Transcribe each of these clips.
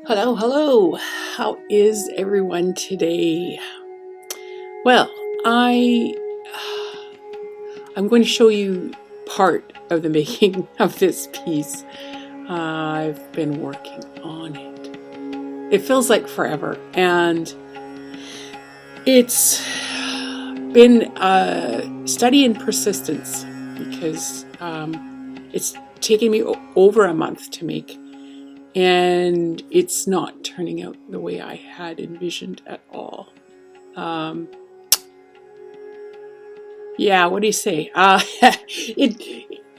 Hello, hello. How is everyone today? Well, I'm going to show you part of the making of this piece. I've been working on it. It feels like forever, and it's been a study in persistence because it's taken me over a month to make. And it's not turning out the way I had envisioned at all. Yeah, what do you say?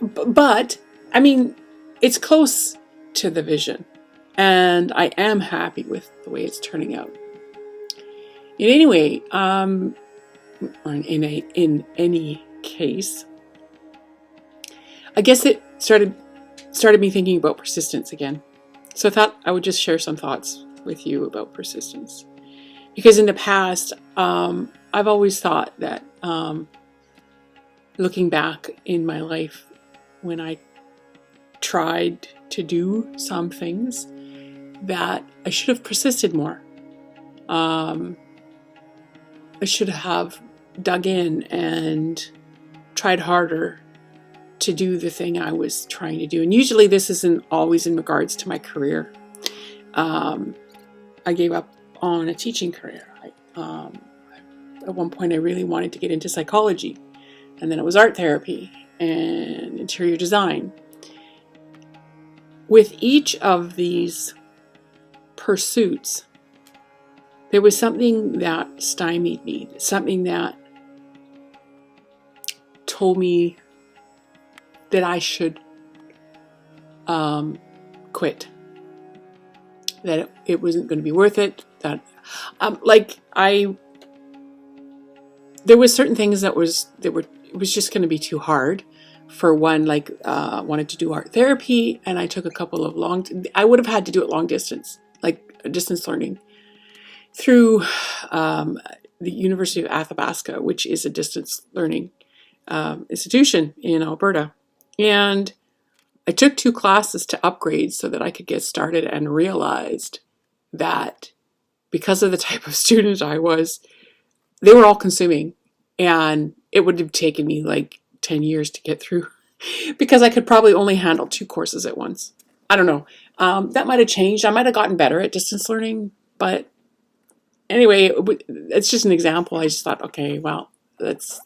But I mean, it's close to the vision, and I am happy with the way it's turning out. In any way, in any case, I guess it started me thinking about persistence again. So I thought I would just share some thoughts with you about persistence. Because in the past, I've always thought that looking back in my life, when I tried to do some things, that I should have persisted more. I should have dug in and tried harder to do the thing I was trying to do. And usually this isn't always in regards to my career. I gave up on a teaching career. At one point I really wanted to get into psychology, and then it was art therapy and interior design. With each of these pursuits, there was something that stymied me, something that told me that I should quit, that it wasn't going to be worth it, that there was certain things it was just going to be too hard. For one, wanted to do art therapy, and I took a couple of I would have had to do it long distance, like distance learning through the University of Athabasca, which is a distance learning institution in Alberta. And I took 2 classes to upgrade so that I could get started, and realized that because of the type of student I was, they were all consuming, and it would have taken me like 10 years to get through because I could probably only handle 2 courses at once. I don't know. That might have changed. I might have gotten better at distance learning, but anyway, it's just an example. I just thought, okay, well, let's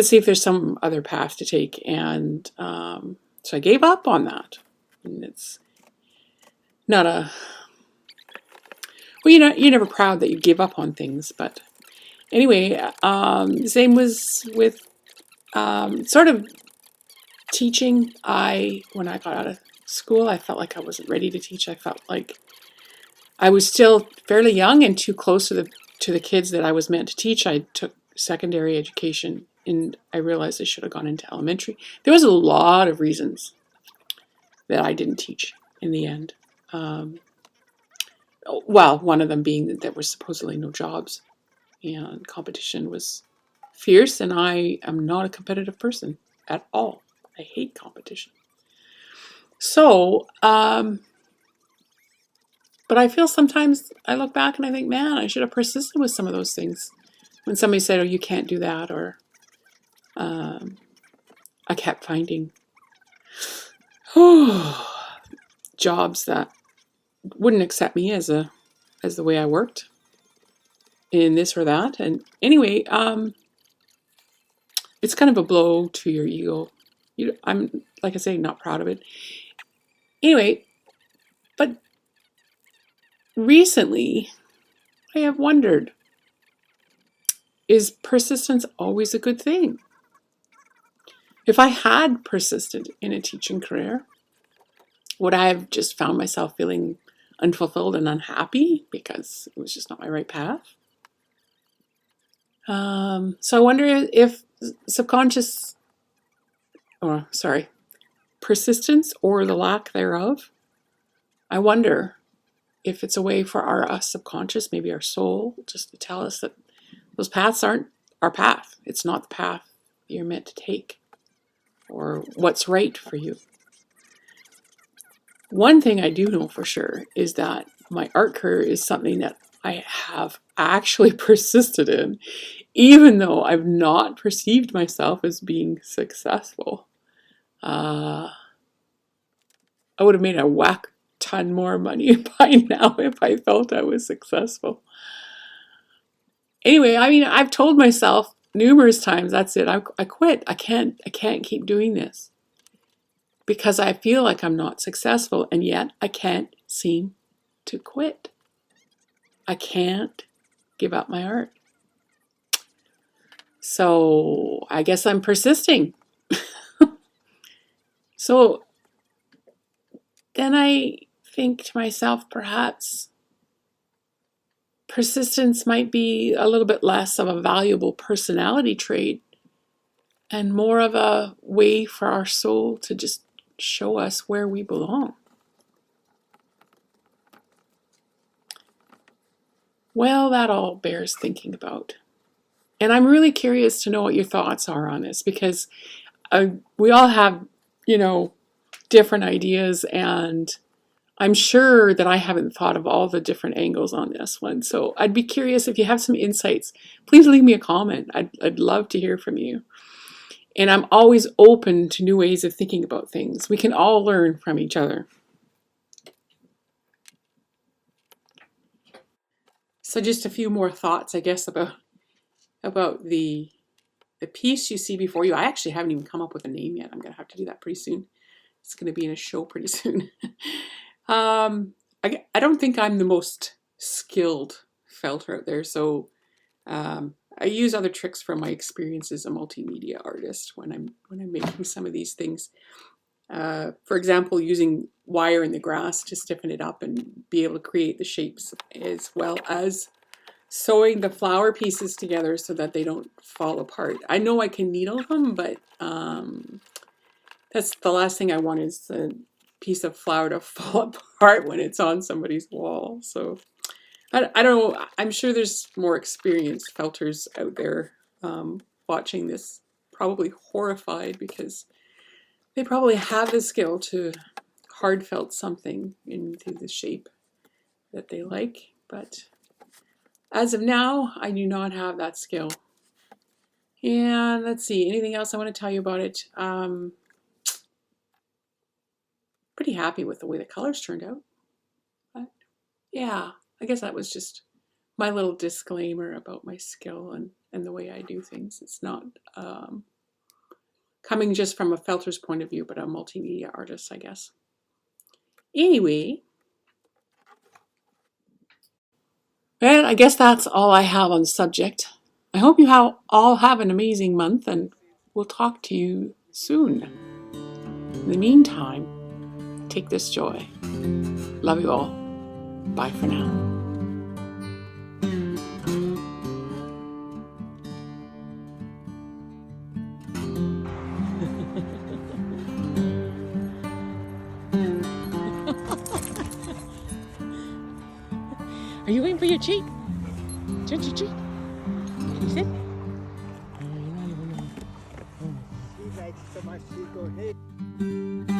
see if there's some other path to take. And so I gave up on that. And it's not you're never proud that you give up on things. But anyway, the same was with sort of teaching. When I got out of school, I felt like I wasn't ready to teach. I felt like I was still fairly young and too close to the kids that I was meant to teach. I took secondary education, and I realized I should have gone into elementary. There was a lot of reasons that I didn't teach in the end. Well, one of them being that there were supposedly no jobs, and competition was fierce, and I am not a competitive person at all. I hate competition. So, but I feel sometimes I look back and I think, man, I should have persisted with some of those things. When somebody said, oh, you can't do that, or I kept finding jobs that wouldn't accept me as the way I worked in this or that. And anyway, it's kind of a blow to your ego. I'm, like I say, not proud of it. Anyway, but recently I have wondered, is persistence always a good thing? If I had persisted in a teaching career, would I have just found myself feeling unfulfilled and unhappy because it was just not my right path? So I wonder if persistence or the lack thereof, I wonder if it's a way for our subconscious, maybe our soul, just to tell us that those paths aren't our path. It's not the path you're meant to take or what's right for you. One thing I do know for sure is that my art career is something that I have actually persisted in, even though I've not perceived myself as being successful. I would have made a whack ton more money by now if I felt I was successful. Anyway, I mean, I've told myself numerous times, that's it. I quit. I can't keep doing this because I feel like I'm not successful, and yet I can't seem to quit. I can't give up my art. So I guess I'm persisting. So then I think to myself, perhaps persistence might be a little bit less of a valuable personality trait and more of a way for our soul to just show us where we belong. Well, that all bears thinking about. And I'm really curious to know what your thoughts are on this, because we all have, different ideas, and I'm sure that I haven't thought of all the different angles on this one. So I'd be curious if you have some insights. Please leave me a comment. I'd love to hear from you. And I'm always open to new ways of thinking about things. We can all learn from each other. So just a few more thoughts, I guess, about the piece you see before you. I actually haven't even come up with a name yet. I'm going to have to do that pretty soon. It's going to be in a show pretty soon. I don't think I'm the most skilled felter out there, so I use other tricks from my experience as a multimedia artist when I'm making some of these things. For example, using wire in the grass to stiffen it up and be able to create the shapes, as well as sewing the flower pieces together so that they don't fall apart. I know I can needle them, but that's the last thing I want, is a piece of flower to fall apart when it's on somebody's wall. So I don't know. I'm sure there's more experienced felters out there watching this, probably horrified because they probably have the skill to hard felt something into the shape that they like. But as of now, I do not have that skill. And let's see, anything else I want to tell you about it? Pretty happy with the way the colors turned out. But yeah, I guess that was just my little disclaimer about my skill and the way I do things. It's not coming just from a felter's point of view, but a multimedia artist, I guess. Anyway, well, I guess that's all I have on the subject. I hope you all have an amazing month, and we'll talk to you soon. In the meantime, take this joy. Love you all. Bye for now. Are you waiting for your treat? Treat. Can you sit? She likes so much, she goes, hey.